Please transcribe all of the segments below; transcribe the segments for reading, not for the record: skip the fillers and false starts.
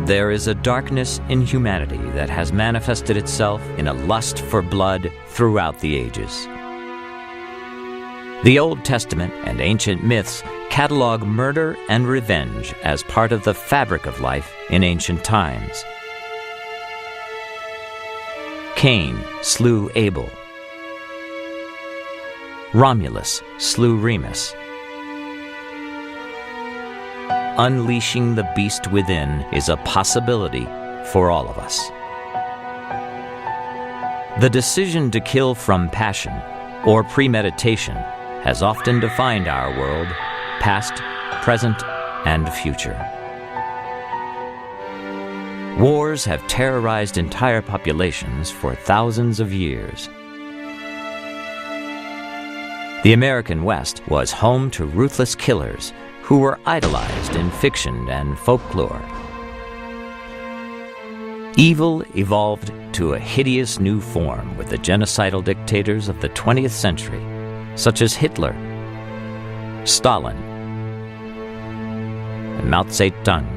There is a darkness in humanity that has manifested itself in a lust for blood throughout the ages. The Old Testament and ancient myths catalog murder and revenge as part of the fabric of life in ancient times. Cain slew Abel. Romulus slew Remus. Unleashing the beast within is a possibility for all of us. The decision to kill from passion or premeditation has often defined our world, past, present, and future. Wars have terrorized entire populations for thousands of years. The American West was home to ruthless killers who were idolized in fiction and folklore. Evil evolved to a hideous new form with the genocidal dictators of the 20th century, such as Hitler, Stalin, and Mao Zedong,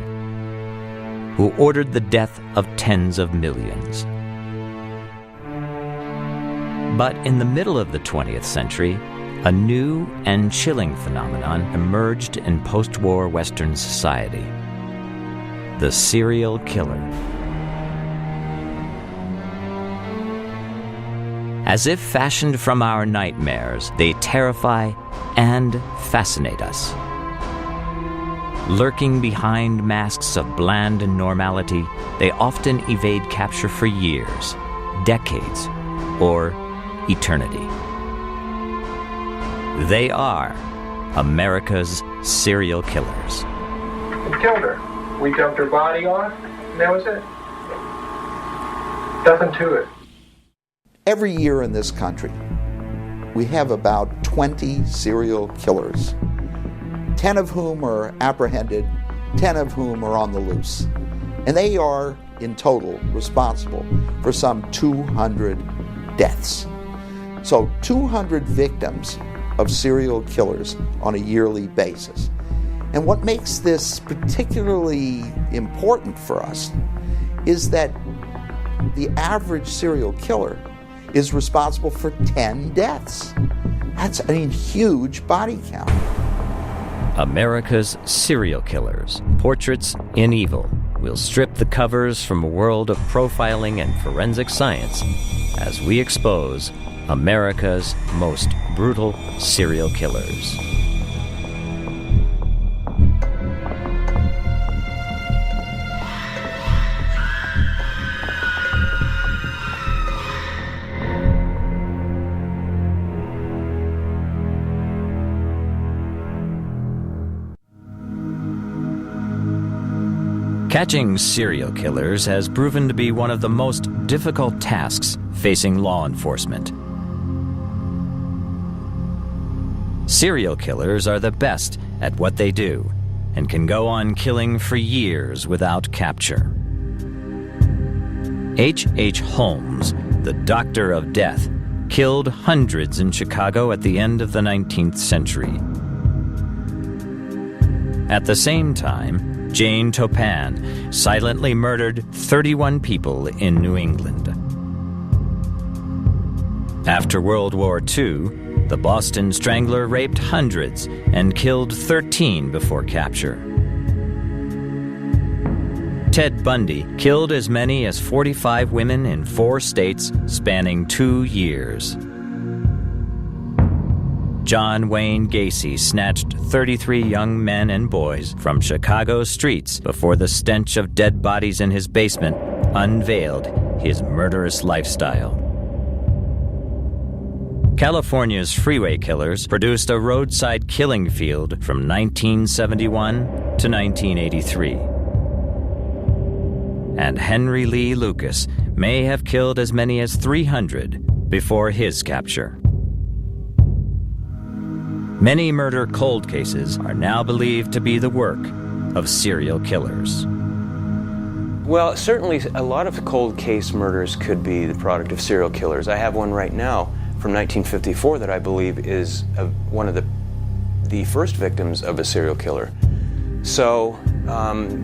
who ordered the death of tens of millions. But in the middle of the 20th century, a new and chilling phenomenon emerged in post-war Western society: the serial killer. As if fashioned from our nightmares, they terrify and fascinate us. Lurking behind masks of bland normality, they often evade capture for years, decades, or eternity. They are America's serial killers. We killed her. We jumped her body off, and that was it. Nothing to it. Every year in this country, we have about 20 serial killers, 10 of whom are apprehended, 10 of whom are on the loose. And they are, in total, responsible for some 200 deaths. So 200 victims of serial killers on a yearly basis. And what makes this particularly important for us is that the average serial killer is responsible for 10 deaths. That's a huge body count. America's Serial Killers, Portraits in Evil, will strip the covers from a world of profiling and forensic science as we expose America's most brutal serial killers. Catching serial killers has proven to be one of the most difficult tasks facing law enforcement. Serial killers are the best at what they do and can go on killing for years without capture. H. Holmes, the Doctor of Death, killed hundreds in Chicago at the end of the 19th century. At the same time, Jane Toppan silently murdered 31 people in New England. After World War II, the Boston Strangler raped hundreds and killed 13 before capture. Ted Bundy killed as many as 45 women in 4 states spanning 2 years. John Wayne Gacy snatched 33 young men and boys from Chicago's streets before the stench of dead bodies in his basement unveiled his murderous lifestyle. California's freeway killers produced a roadside killing field from 1971 to 1983. And Henry Lee Lucas may have killed as many as 300 before his capture. Many murder cold cases are now believed to be the work of serial killers. Well, certainly a lot of cold case murders could be the product of serial killers. I have one right now from 1954 that I believe is one of the first victims of a serial killer. So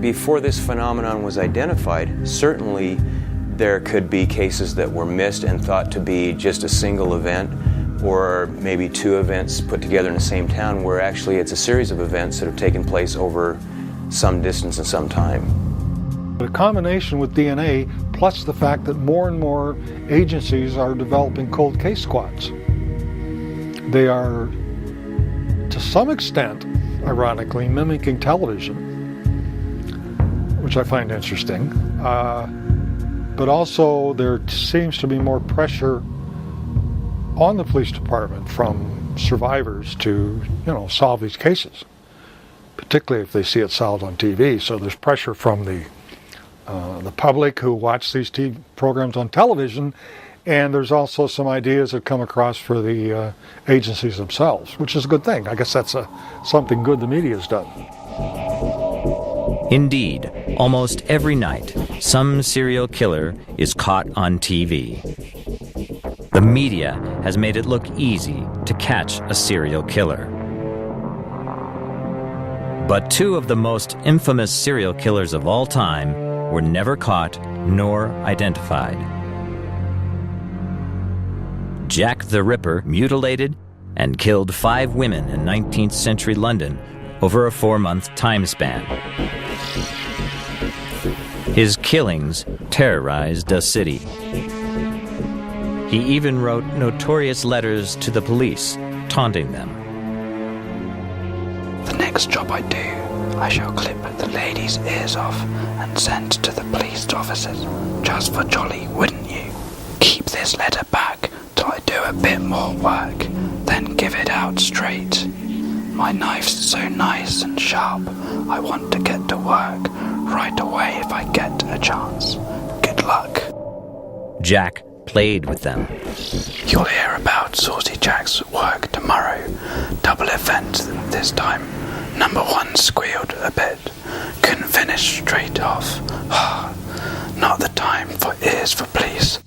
before this phenomenon was identified, certainly there could be cases that were missed and thought to be just a single event, or maybe two events put together in the same town, where actually it's a series of events that have taken place over some distance and some time. A combination with DNA, plus the fact that more and more agencies are developing cold case squads. They are, to some extent, ironically, mimicking television, which I find interesting. But also there seems to be more pressure on the police department from survivors to, solve these cases, particularly if they see it solved on TV. So there's pressure from the public who watch these TV programs on television, and there's also some ideas that come across for the agencies themselves, which is a good thing. I guess that's something good the media's done. Indeed, almost every night, some serial killer is caught on TV. The media has made it look easy to catch a serial killer. But two of the most infamous serial killers of all time were never caught nor identified. Jack the Ripper mutilated and killed 5 women in 19th century London over a 4-month time span. His killings terrorized a city. He even wrote notorious letters to the police, taunting them. The next job I do, I shall clip the ladies' ears off and send to the police officers. Just for jolly, wouldn't you? Keep this letter back till I do a bit more work, then give it out straight. My knife's so nice and sharp, I want to get to work right away if I get a chance. Good luck. Jack played with them. You'll hear about Saucy Jack's work tomorrow. Double event this time. Number 1 squealed a bit. Couldn't finish straight off. Not the time for ears for police.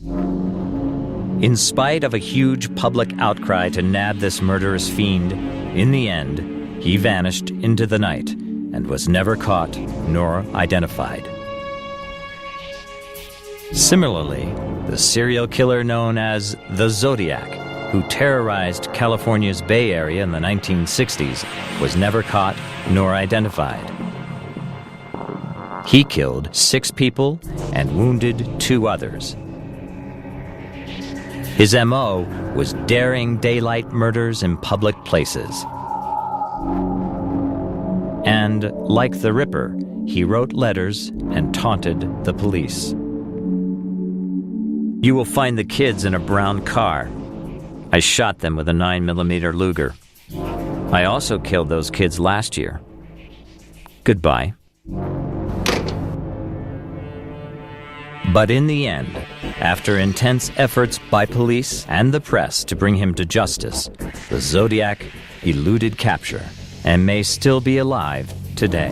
In spite of a huge public outcry to nab this murderous fiend, in the end, he vanished into the night and was never caught nor identified. Similarly, the serial killer known as the Zodiac, who terrorized California's Bay Area in the 1960s, was never caught nor identified. He killed 6 people and wounded 2 others. His M.O. was daring daylight murders in public places. And, like the Ripper, he wrote letters and taunted the police. You will find the kids in a brown car. I shot them with a 9mm Luger. I also killed those kids last year. Goodbye. But in the end, after intense efforts by police and the press to bring him to justice, the Zodiac eluded capture and may still be alive today.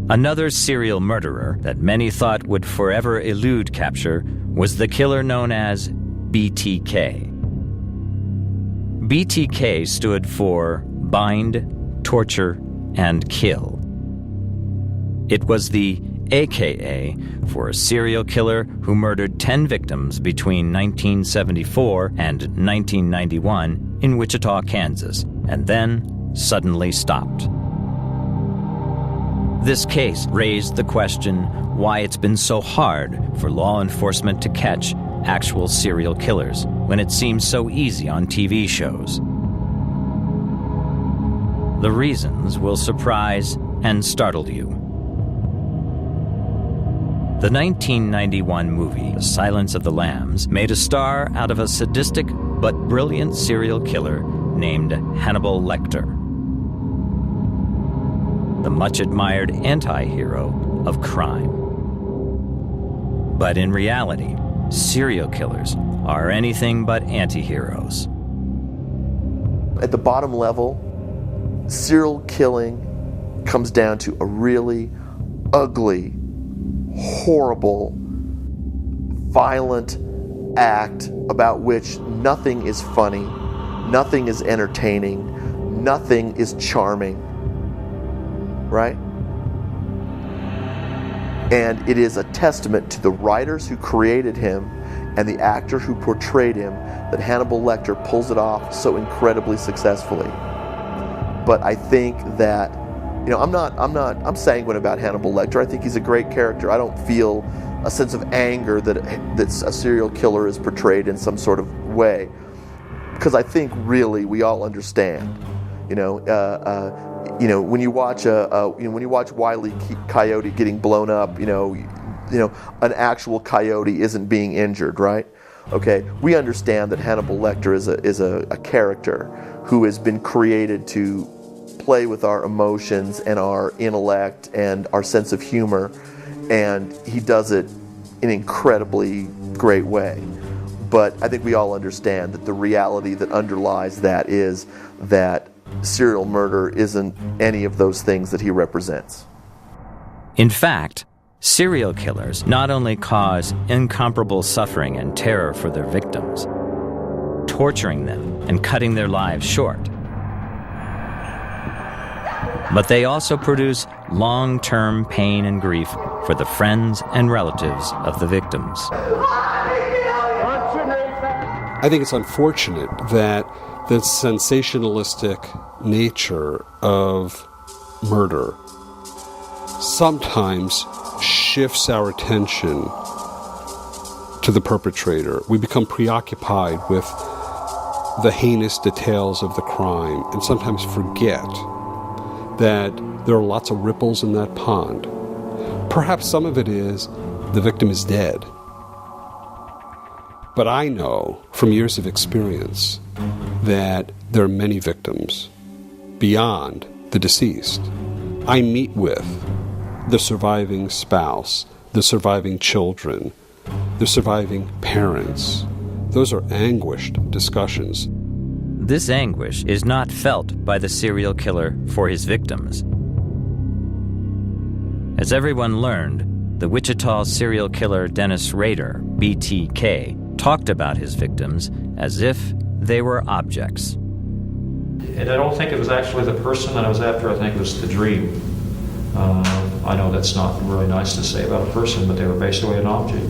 Another serial murderer that many thought would forever elude capture was the killer known as BTK. BTK stood for Bind, Torture, and Kill. It was the AKA for a serial killer who murdered 10 victims between 1974 and 1991 in Wichita, Kansas, and then suddenly stopped. This case raised the question why it's been so hard for law enforcement to catch actual serial killers when it seems so easy on TV shows. The reasons will surprise and startle you. The 1991 movie, The Silence of the Lambs, made a star out of a sadistic but brilliant serial killer named Hannibal Lecter, the much-admired anti-hero of crime. But in reality, serial killers are anything but anti-heroes. At the bottom level, serial killing comes down to a really ugly, horrible, violent act about which nothing is funny, nothing is entertaining. nothing is charming, right? And it is a testament to the writers who created him and the actor who portrayed him that Hannibal Lecter pulls it off so incredibly successfully. But I think that, I'm sanguine about Hannibal Lecter. I think he's a great character. I don't feel a sense of anger that a serial killer is portrayed in some sort of way, because I think really we all understand. When you watch Wile E. Coyote getting blown up, an actual coyote isn't being injured, right? Okay, we understand that Hannibal Lecter is a character who has been created to play with our emotions and our intellect and our sense of humor, and he does it in an incredibly great way. But I think we all understand that the reality that underlies that is that serial murder isn't any of those things that he represents. In fact, serial killers not only cause incomparable suffering and terror for their victims, torturing them and cutting their lives short, but they also produce long-term pain and grief for the friends and relatives of the victims. I think it's unfortunate that the sensationalistic nature of murder sometimes shifts our attention to the perpetrator. We become preoccupied with the heinous details of the crime and sometimes forget that there are lots of ripples in that pond. Perhaps some of it is the victim is dead. But I know from years of experience that there are many victims beyond the deceased. I meet with the surviving spouse, the surviving children, the surviving parents. Those are anguished discussions. This anguish is not felt by the serial killer for his victims. As everyone learned, the Wichita serial killer Dennis Rader, BTK, talked about his victims as if they were objects. And I don't think it was actually the person that I was after, I think it was the dream. I know that's not really nice to say about a person, but they were basically an object.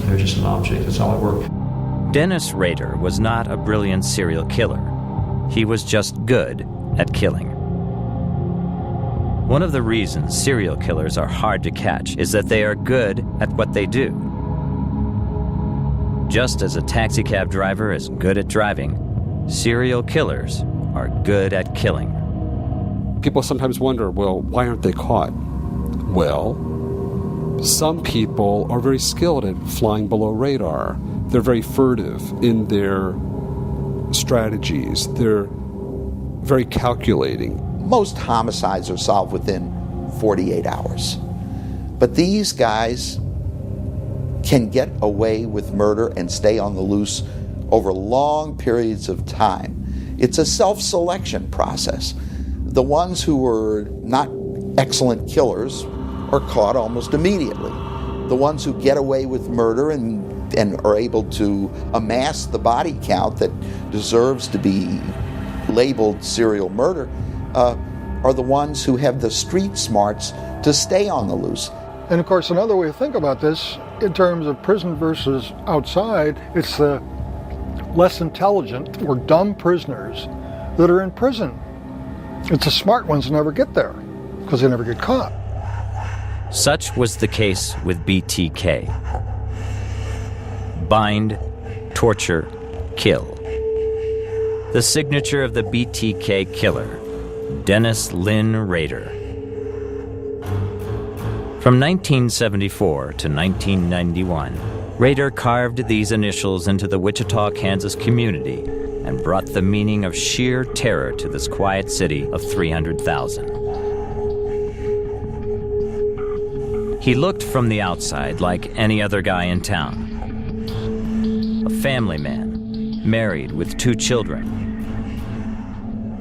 They were just an object, that's how it worked. Dennis Rader was not a brilliant serial killer. He was just good at killing. One of the reasons serial killers are hard to catch is that they are good at what they do. Just as a taxicab driver is good at driving, serial killers are good at killing. People sometimes wonder, well, why aren't they caught? Well, some people are very skilled at flying below radar. They're very furtive in their strategies. They're very calculating. Most homicides are solved within 48 hours. But these guys can get away with murder and stay on the loose over long periods of time. It's a self-selection process. The ones who are not excellent killers are caught almost immediately. The ones who get away with murder and are able to amass the body count that deserves to be labeled serial murder are the ones who have the street smarts to stay on the loose. And of course, another way to think about this, in terms of prison versus outside, it's the less intelligent or dumb prisoners that are in prison. It's the smart ones that never get there because they never get caught. Such was the case with BTK. Bind, torture, kill. The signature of the BTK killer, Dennis Lynn Rader. From 1974 to 1991, Rader carved these initials into the Wichita, Kansas community and brought the meaning of sheer terror to this quiet city of 300,000. He looked from the outside like any other guy in town. A family man, married with 2 children.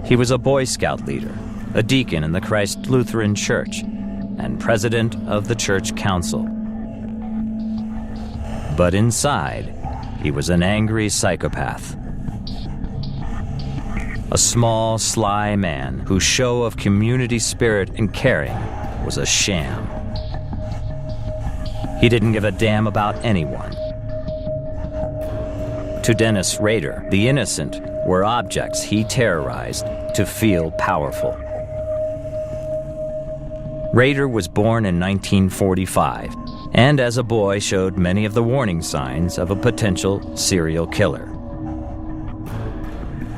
He was a Boy Scout leader, a deacon in the Christ Lutheran Church, and president of the church council. But inside, he was an angry psychopath. a small, sly man whose show of community spirit and caring was a sham. He didn't give a damn about anyone. To Dennis Rader, the innocent were objects he terrorized to feel powerful. Rader was born in 1945, and as a boy showed many of the warning signs of a potential serial killer.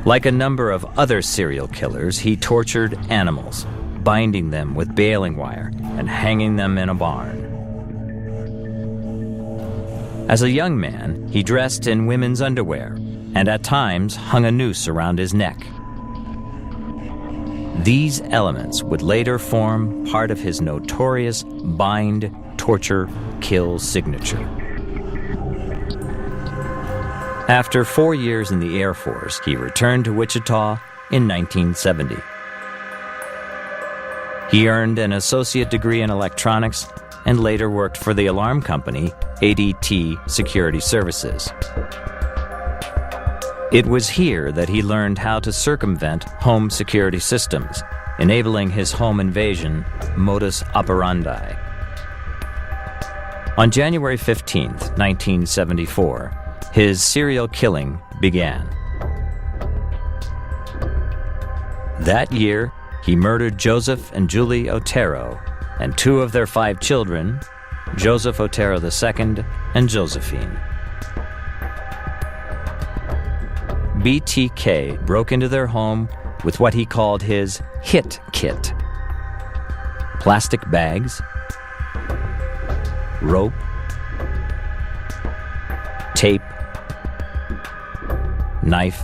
Like a number of other serial killers, he tortured animals, binding them with baling wire and hanging them in a barn. As a young man, he dressed in women's underwear and at times hung a noose around his neck. These elements would later form part of his notorious bind, torture, kill signature. After 4 years in the Air Force, he returned to Wichita in 1970. He earned an associate degree in electronics and later worked for the alarm company ADT Security Services. It was here that he learned how to circumvent home security systems, enabling his home invasion modus operandi. On January 15, 1974, his serial killing began. That year, he murdered Joseph and Julie Otero and 2 of their 5 children, Joseph Otero II and Josephine. BTK broke into their home with what he called his hit kit: plastic bags, rope, tape, knife,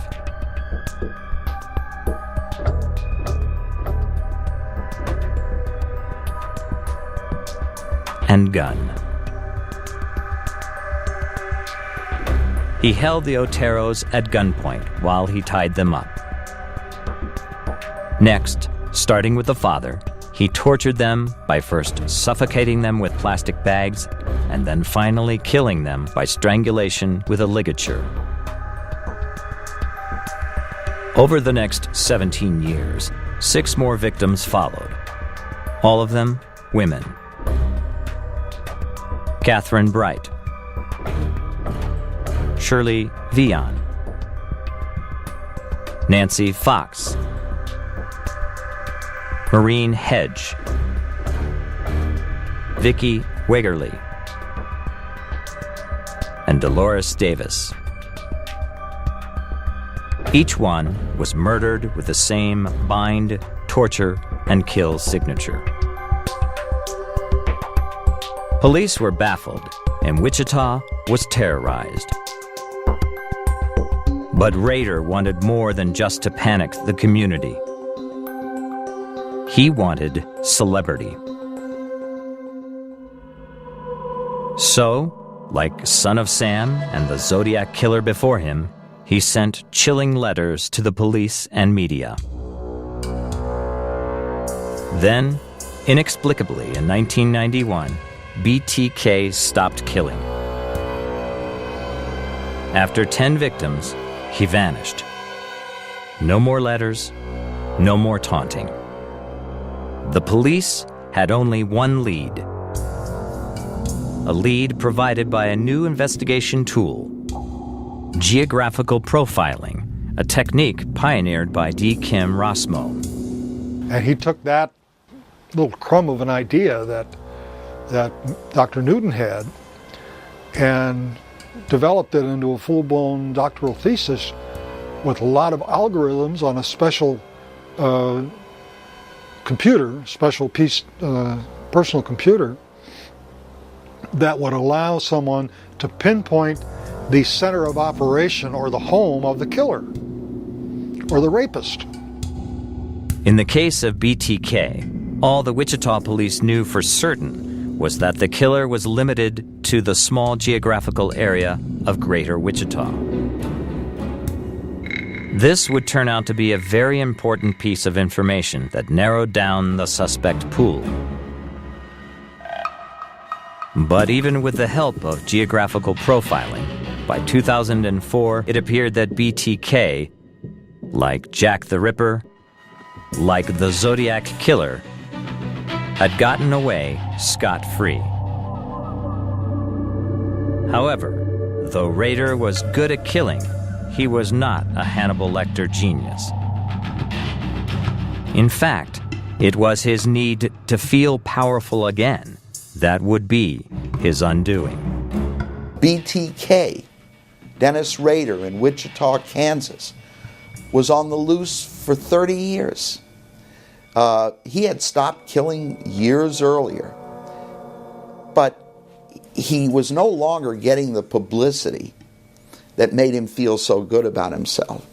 and gun. He held the Oteros at gunpoint while he tied them up. Next, starting with the father, he tortured them by first suffocating them with plastic bags and then finally killing them by strangulation with a ligature. Over the next 17 years, 6 more victims followed, all of them women. Catherine Bright, Shirley Vian, Nancy Fox, Maureen Hedge, Vicki Wegerle, and Dolores Davis. Each one was murdered with the same bind, torture, and kill signature. Police were baffled, and Wichita was terrorized. But Rader wanted more than just to panic the community. He wanted celebrity. So, like Son of Sam and the Zodiac Killer before him, he sent chilling letters to the police and media. Then, inexplicably in 1991, BTK stopped killing. After 10 victims, he vanished. No more letters, no more taunting. The police had only one lead. A lead provided by a new investigation tool: geographical profiling, a technique pioneered by D. Kim Rossmo. And he took that little crumb of an idea that Dr. Newton had and developed it into a full-blown doctoral thesis with a lot of algorithms on a special computer, special piece, personal computer, that would allow someone to pinpoint the center of operation or the home of the killer or the rapist. In the case of BTK, all the Wichita police knew for certain was that the killer was limited to the small geographical area of Greater Wichita. This would turn out to be a very important piece of information that narrowed down the suspect pool. But even with the help of geographical profiling, by 2004, it appeared that BTK like Jack the Ripper, like the Zodiac Killer, had gotten away scot-free. However, though Rader was good at killing, he was not a Hannibal Lecter genius. In fact, it was his need to feel powerful again that would be his undoing. BTK, Dennis Rader in Wichita, Kansas, was on the loose for 30 years. He had stopped killing years earlier, but he was no longer getting the publicity that made him feel so good about himself.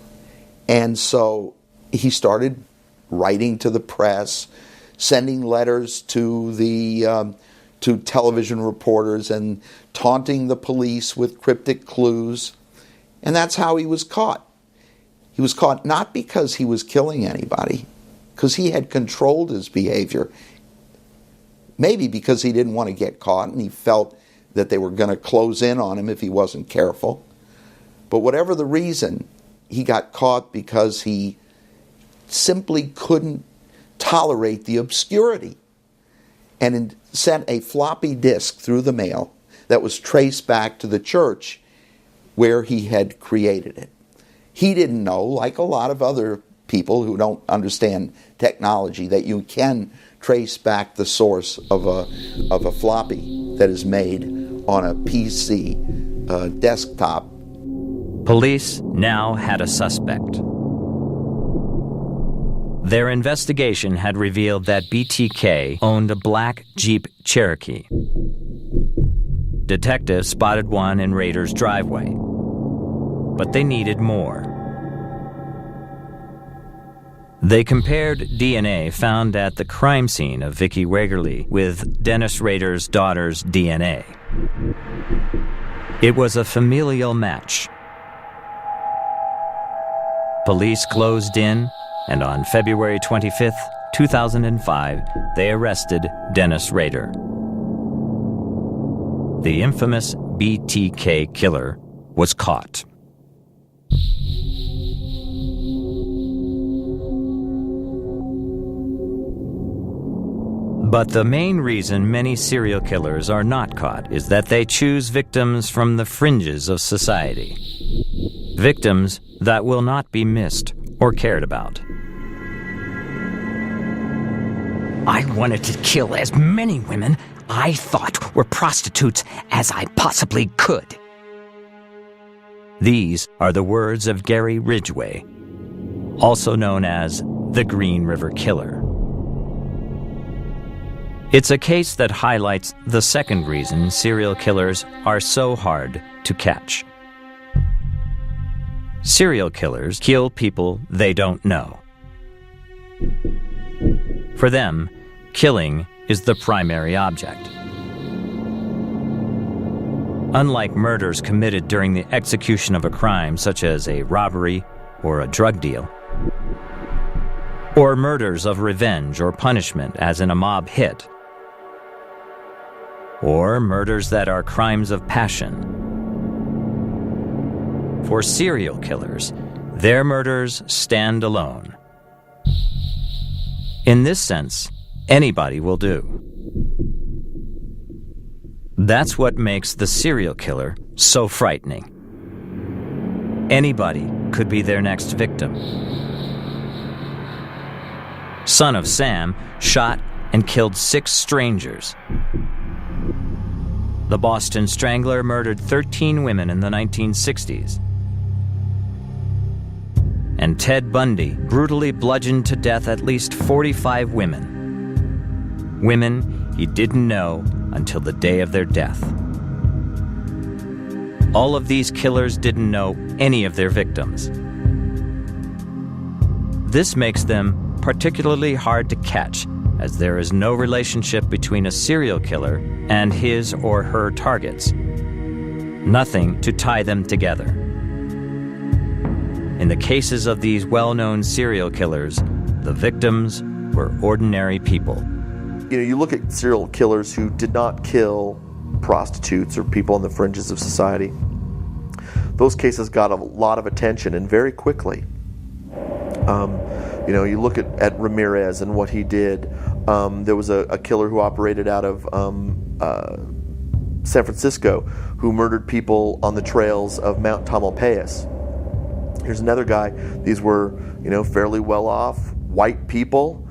And so he started writing to the press, sending letters to the to television reporters and taunting the police with cryptic clues. And that's how he was caught. He was caught not because he was killing anybody, because he had controlled his behavior. Maybe because he didn't want to get caught and he felt that they were going to close in on him if he wasn't careful. But whatever the reason, he got caught because he simply couldn't tolerate the obscurity and sent a floppy disk through the mail that was traced back to the church where he had created it. He didn't know, like a lot of other people who don't understand technology, that you can trace back the source of a floppy that is made on a PC desktop. Police now had a suspect. Their investigation had revealed that BTK owned a black Jeep Cherokee. Detectives spotted one in Rader's driveway, but they needed more. They compared DNA found at the crime scene of Vicki Wegerle with Dennis Rader's daughter's DNA. It was a familial match. Police closed in, and on February 25th, 2005, they arrested Dennis Rader. The infamous BTK killer was caught. But the main reason many serial killers are not caught is that they choose victims from the fringes of society. Victims that will not be missed or cared about. I wanted to kill as many women I thought were prostitutes as I possibly could. These are the words of Gary Ridgway, also known as the Green River Killer. It's a case that highlights the second reason serial killers are so hard to catch. Serial killers kill people they don't know. For them, killing is the primary object. Unlike murders committed during the execution of a crime, such as a robbery or a drug deal, or murders of revenge or punishment, as in a mob hit, or murders that are crimes of passion. For serial killers, their murders stand alone. In this sense, anybody will do. That's what makes the serial killer so frightening. Anybody could be their next victim. Son of Sam shot and killed 6 strangers. The Boston Strangler murdered 13 women in the 1960s. And Ted Bundy brutally bludgeoned to death at least 45 women. Women he didn't know until the day of their death. All of these killers didn't know any of their victims. This makes them particularly hard to catch, as there is no relationship between a serial killer and his or her targets. Nothing to tie them together. In the cases of these well-known serial killers, the victims were ordinary people. You know, you look at serial killers who did not kill prostitutes or people on the fringes of society. Those cases got a lot of attention, and very quickly. You look at Ramirez and what he did. There was a killer who operated out of San Francisco who murdered people on the trails of Mount Tamalpais. Here's another guy. These were, fairly well-off white people.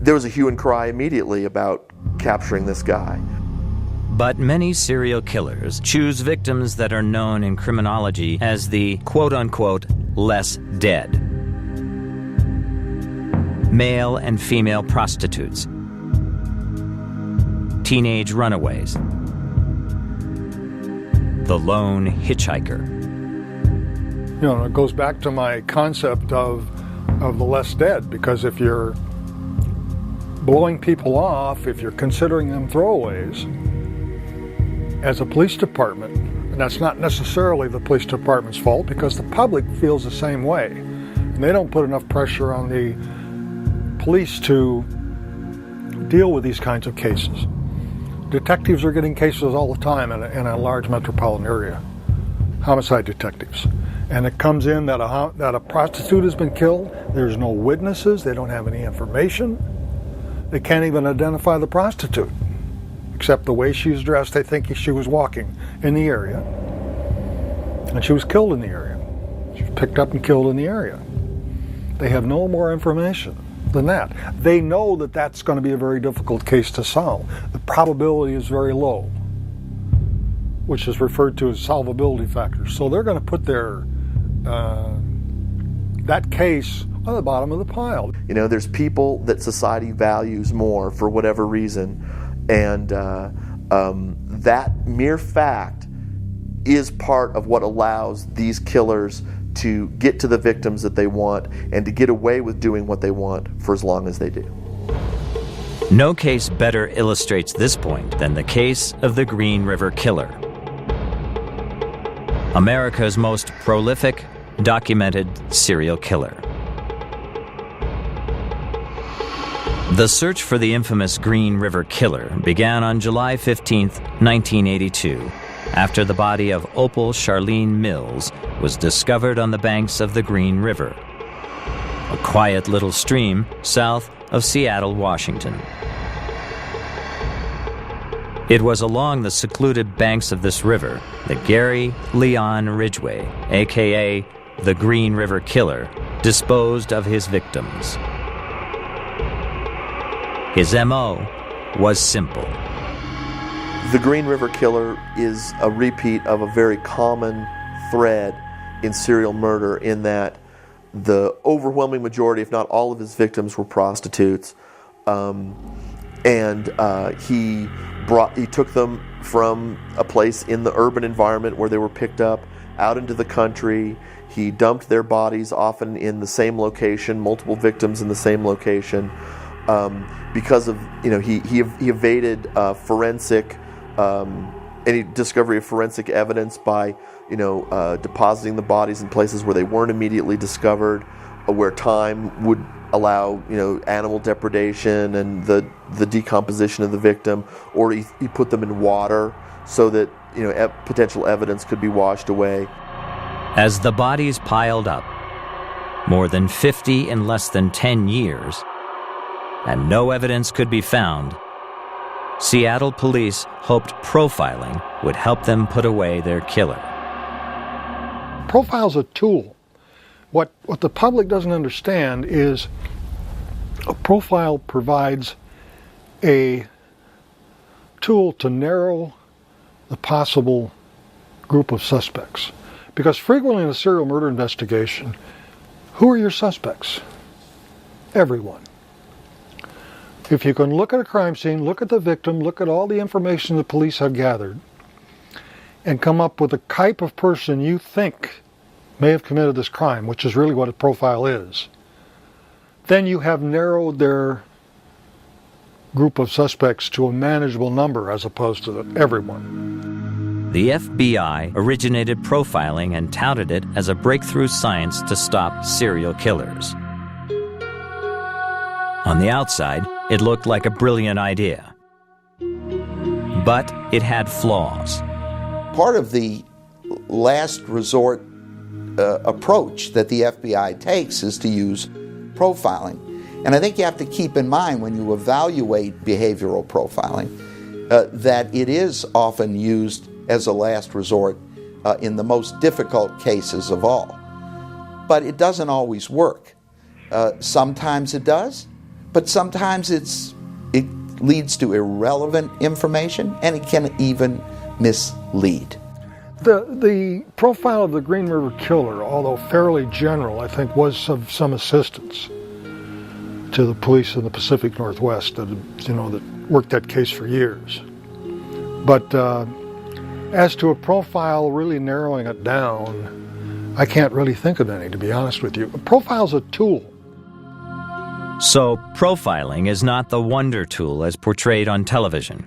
There was a hue and cry immediately about capturing this guy. But many serial killers choose victims that are known in criminology as the quote-unquote less dead. Male and female prostitutes, teenage runaways, the lone hitchhiker. It goes back to my concept of the less dead, because if you're blowing people off, if you're considering them throwaways, as a police department, and that's not necessarily the police department's fault, because the public feels the same way, and they don't put enough pressure on the police to deal with these kinds of cases. Detectives are getting cases all the time in a large metropolitan area, homicide detectives. And it comes in that a prostitute has been killed. There's no witnesses. They don't have any information. They can't even identify the prostitute, except the way she's dressed. They think she was walking in the area, and she was killed in the area. She was picked up and killed in the area. They have no more information than that. They know that that's going to be a very difficult case to solve. The probability is very low, which is referred to as solvability factors. So they're going to put that case on the bottom of the pile. There's people that society values more for whatever reason, and that mere fact is part of what allows these killers to get to the victims that they want and to get away with doing what they want for as long as they do. No case better illustrates this point than the case of the Green River Killer, America's most prolific documented serial killer. The search for the infamous Green River Killer began on July 15, 1982, after the body of Opal Charlene Mills was discovered on the banks of the Green River, a quiet little stream south of Seattle, Washington. It was along the secluded banks of this river that Gary Leon Ridgway, a.k.a. the Green River Killer, disposed of his victims. His M.O. was simple. The Green River Killer is a repeat of a very common thread in serial murder, in that the overwhelming majority, if not all of his victims, were prostitutes. He took them from a place in the urban environment where they were picked up out into the country. He dumped their bodies often in the same location, multiple victims in the same location. Because of, he evaded forensic, any discovery of forensic evidence by, depositing the bodies in places where they weren't immediately discovered, where time would allow, animal depredation and the decomposition of the victim, or he put them in water so that, potential evidence could be washed away. As the bodies piled up, more than 50 in less than 10 years, and no evidence could be found, Seattle police hoped profiling would help them put away their killer. Profile's a tool. What the public doesn't understand is a profile provides a tool to narrow the possible group of suspects. Because frequently in a serial murder investigation, who are your suspects? Everyone. If you can look at a crime scene, look at the victim, look at all the information the police have gathered, and come up with a type of person you think may have committed this crime, which is really what a profile is, then you have narrowed their group of suspects to a manageable number as opposed to everyone. The FBI originated profiling and touted it as a breakthrough science to stop serial killers. On the outside, it looked like a brilliant idea. But it had flaws. Part of the last resort approach that the FBI takes is to use profiling. And I think you have to keep in mind when you evaluate behavioral profiling that it is often used as a last resort in the most difficult cases of all. But it doesn't always work. Sometimes it does, but sometimes it leads to irrelevant information, and it can even mislead. The profile of the Green River Killer, although fairly general, I think was of some assistance to the police in the Pacific Northwest that worked that case for years. But as to a profile really narrowing it down, I can't really think of any, to be honest with you. A profile's a tool. So profiling is not the wonder tool as portrayed on television.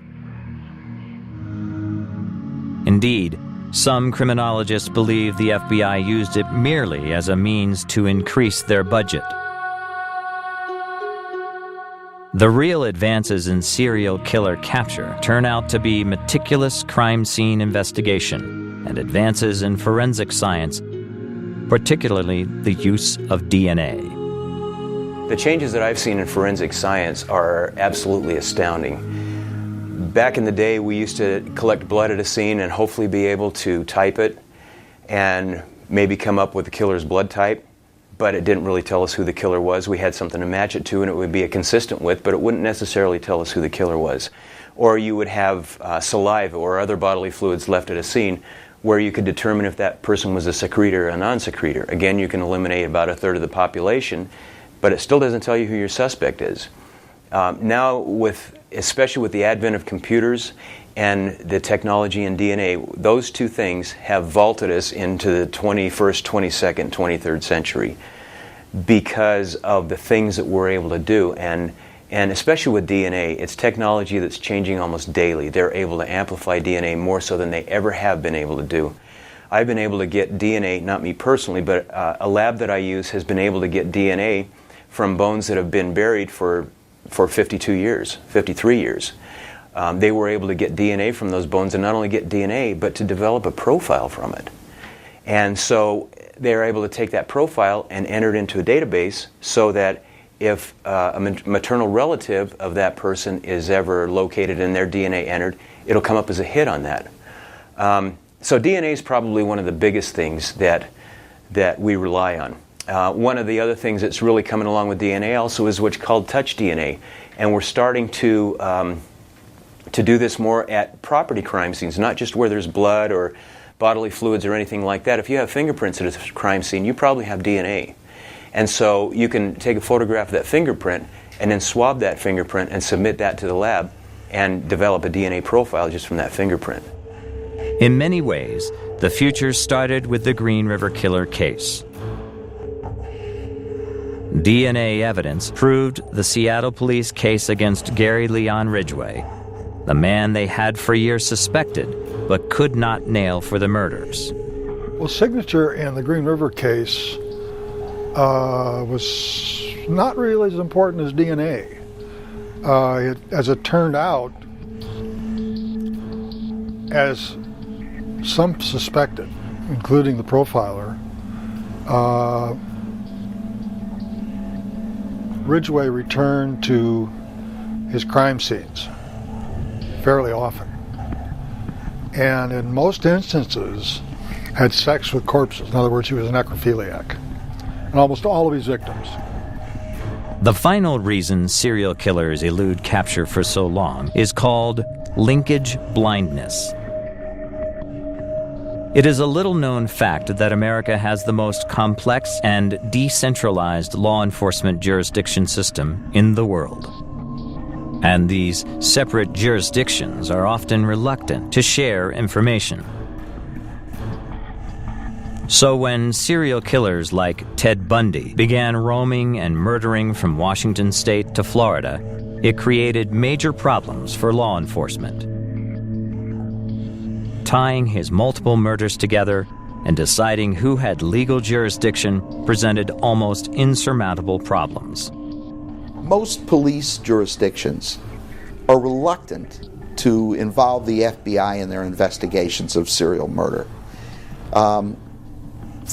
Indeed, some criminologists believe the FBI used it merely as a means to increase their budget. The real advances in serial killer capture turn out to be meticulous crime scene investigation and advances in forensic science, particularly the use of DNA. The changes that I've seen in forensic science are absolutely astounding. Back in the day, we used to collect blood at a scene and hopefully be able to type it and maybe come up with the killer's blood type, but it didn't really tell us who the killer was. We had something to match it to and it would be consistent with, but it wouldn't necessarily tell us who the killer was. Or you would have saliva or other bodily fluids left at a scene where you could determine if that person was a secretor or a non-secretor. Again, you can eliminate about a third of the population, but it still doesn't tell you who your suspect is. Now, especially with the advent of computers and the technology in DNA, those two things have vaulted us into the 21st, 22nd, 23rd century because of the things that we're able to do. And especially with DNA, it's technology that's changing almost daily. They're able to amplify DNA more so than they ever have been able to do. I've been able to get DNA, not me personally, but a lab that I use has been able to get DNA from bones that have been buried for 52 years, 53 years. They were able to get DNA from those bones, and not only get DNA, but to develop a profile from it. And so they're able to take that profile and enter it into a database so that if a maternal relative of that person is ever located and their DNA entered, it'll come up as a hit on that. So DNA is probably one of the biggest things that we rely on. One of the other things that's really coming along with DNA also is what's called touch DNA, and we're starting to do this more at property crime scenes, not just where there's blood or bodily fluids or anything like that. If you have fingerprints at a crime scene, you probably have DNA. And so you can take a photograph of that fingerprint and then swab that fingerprint and submit that to the lab and develop a DNA profile just from that fingerprint. In many ways, the future started with the Green River Killer case. DNA evidence proved the Seattle police case against Gary Leon Ridgway, the man they had for years suspected but could not nail for the murders. Well, signature in the Green River case was not really as important as DNA. As it turned out, as some suspected, including the profiler, Ridgway returned to his crime scenes fairly often, and in most instances had sex with corpses. In other words, he was a necrophiliac, and almost all of his victims. The final reason serial killers elude capture for so long is called linkage blindness. It is a little-known fact that America has the most complex and decentralized law enforcement jurisdiction system in the world. And these separate jurisdictions are often reluctant to share information. So when serial killers like Ted Bundy began roaming and murdering from Washington state to Florida, it created major problems for law enforcement. Tying his multiple murders together and deciding who had legal jurisdiction presented almost insurmountable problems. Most police jurisdictions are reluctant to involve the FBI in their investigations of serial murder.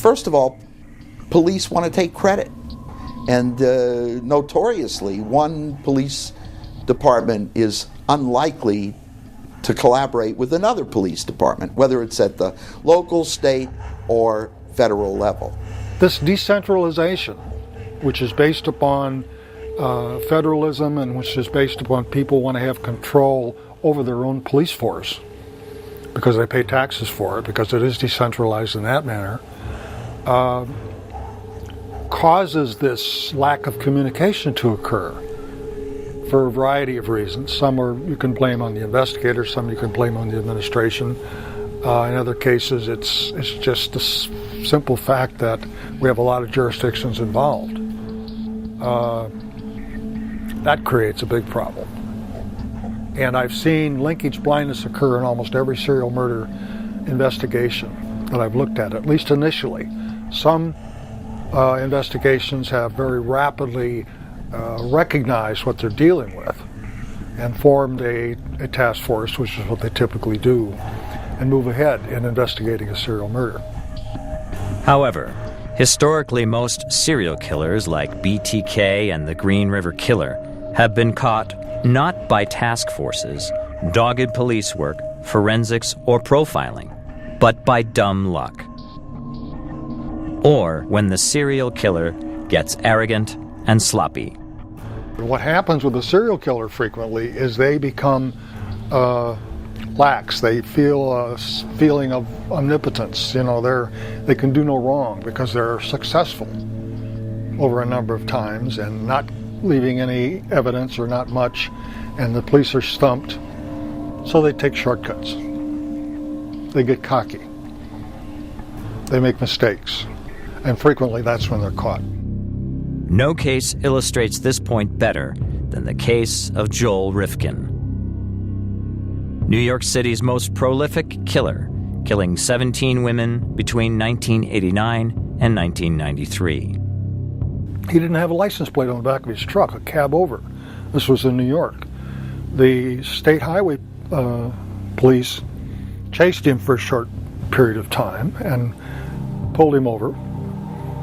First of all, police want to take credit. And notoriously, one police department is unlikely to collaborate with another police department, whether it's at the local, state, or federal level. This decentralization, which is based upon federalism and which is based upon people want to have control over their own police force because they pay taxes for it, because it is decentralized in that manner, causes this lack of communication to occur for a variety of reasons. Some you can blame on the investigators, some you can blame on the administration. In other cases, it's just the simple fact that we have a lot of jurisdictions involved. That creates a big problem. And I've seen linkage blindness occur in almost every serial murder investigation that I've looked at least initially. Some investigations have very rapidly recognized what they're dealing with and formed a task force, which is what they typically do, and move ahead in investigating a serial murder. However, historically most serial killers like BTK and the Green River Killer have been caught not by task forces, dogged police work, forensics, or profiling, but by dumb luck. Or when the serial killer gets arrogant and sloppy. What happens with a serial killer frequently is they become lax. They feel a feeling of omnipotence. They can do no wrong because they're successful over a number of times and not leaving any evidence or not much, and the police are stumped, so they take shortcuts. They get cocky. They make mistakes. And frequently that's when they're caught. No case illustrates this point better than the case of Joel Rifkin. New York City's most prolific killer, killing 17 women between 1989 and 1993. He didn't have a license plate on the back of his truck, a cab over. This was in New York. The state highway police chased him for a short period of time and pulled him over.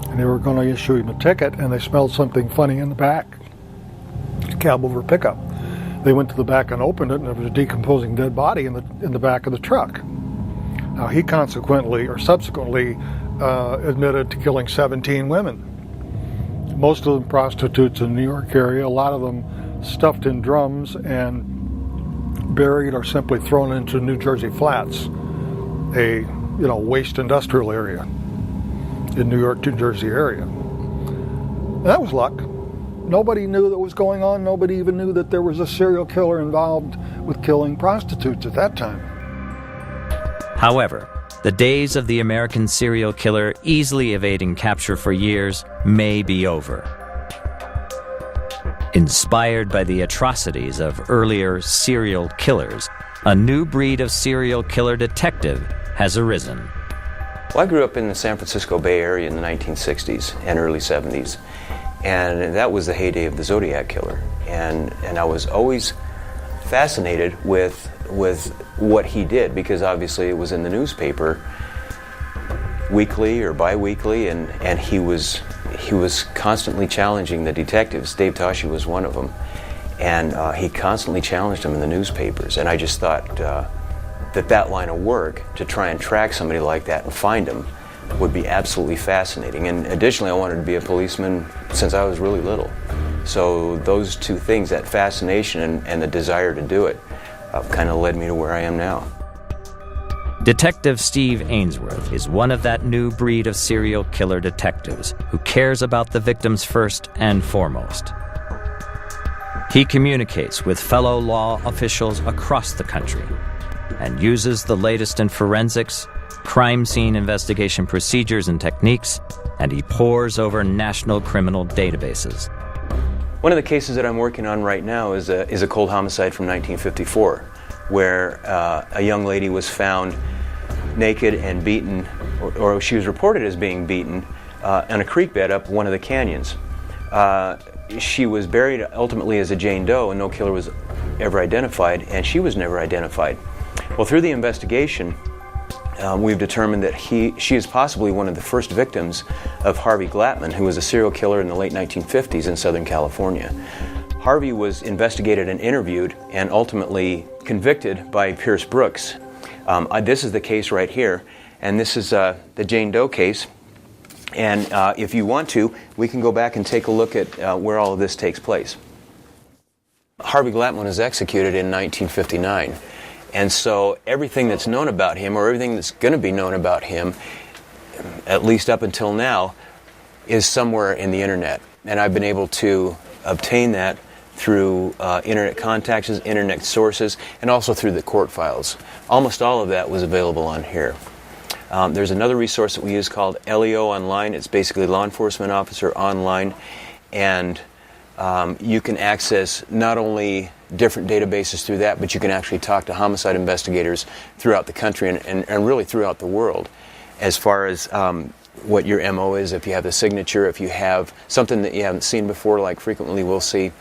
And they were going to issue him a ticket, and they smelled something funny in the back. A cab over pickup. They went to the back and opened it, and there was a decomposing dead body in the back of the truck. Now he subsequently admitted to killing 17 women. Most of them prostitutes in the New York area, a lot of them stuffed in drums and buried or simply thrown into New Jersey Flats, a waste industrial area in New York, New Jersey area. And that was luck. Nobody knew that was going on. Nobody even knew that there was a serial killer involved with killing prostitutes at that time. However, the days of the American serial killer easily evading capture for years may be over. Inspired by the atrocities of earlier serial killers, a new breed of serial killer detective has arisen. Well, I grew up in the San Francisco Bay Area in the 1960s and early 70s, and that was the heyday of the Zodiac Killer. And I was always fascinated with what he did, because obviously it was in the newspaper weekly or bi-weekly, and he was constantly challenging the detectives. Dave Toschi was one of them, and he constantly challenged them in the newspapers. And I just thought that line of work, to try and track somebody like that and find him, would be absolutely fascinating. And additionally, I wanted to be a policeman since I was really little. So those two things, that fascination and the desire to do it, kind of led me to where I am now. Detective Steve Ainsworth is one of that new breed of serial killer detectives who cares about the victims first and foremost. He communicates with fellow law officials across the country and uses the latest in forensics, crime scene investigation procedures and techniques, and he pores over national criminal databases. One of the cases that I'm working on right now is a cold homicide from 1954, where a young lady was found naked and beaten, or she was reported as being beaten, on a creek bed up one of the canyons. She was buried ultimately as a Jane Doe, and no killer was ever identified, and she was never identified. Well, through the investigation, we've determined that she is possibly one of the first victims of Harvey Glattman, who was a serial killer in the late 1950s in Southern California. Harvey was investigated and interviewed and ultimately convicted by Pierce Brooks. This is the case right here, and this is the Jane Doe case. And if you want to, we can go back and take a look at where all of this takes place. Harvey Glattman was executed in 1959. And so everything that's known about him, or everything that's going to be known about him, at least up until now, is somewhere in the internet. And I've been able to obtain that through internet contacts, internet sources, and also through the court files. Almost all of that was available on here. There's another resource that we use called LEO Online. It's basically Law Enforcement Officer Online. And you can access not only different databases through that, but you can actually talk to homicide investigators throughout the country and really throughout the world as far as what your MO is, if you have the signature, if you have something that you haven't seen before. Like frequently we'll see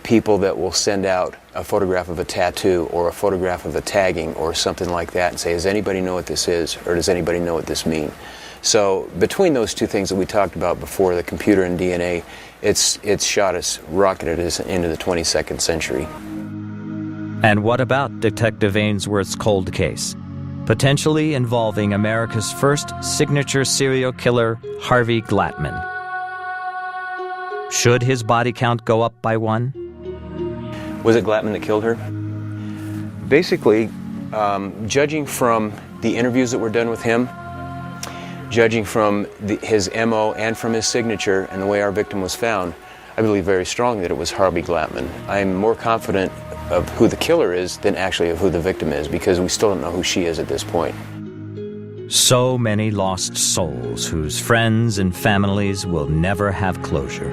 people that will send out a photograph of a tattoo or a photograph of a tagging or something like that and say, does anybody know what this is, or does anybody know what this means? So between those two things that we talked about before, the computer and DNA, it's shot us, rocketed us into the 22nd century. And what about Detective Ainsworth's cold case? Potentially involving America's first signature serial killer, Harvey Glattman. Should his body count go up by one? Was it Glattman that killed her? Basically, judging from the interviews that were done with him, judging from his MO and from his signature and the way our victim was found, I believe very strongly that it was Harvey Glattman. I'm more confident of who the killer is than actually of who the victim is, because we still don't know who she is at this point. So many lost souls whose friends and families will never have closure.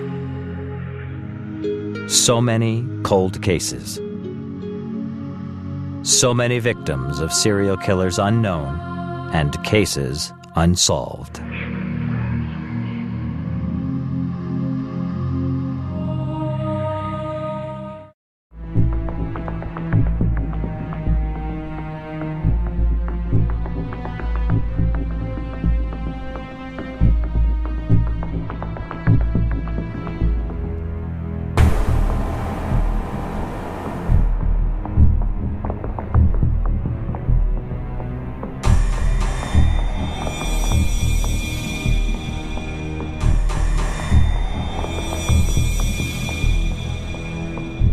So many cold cases. So many victims of serial killers unknown and cases unsolved.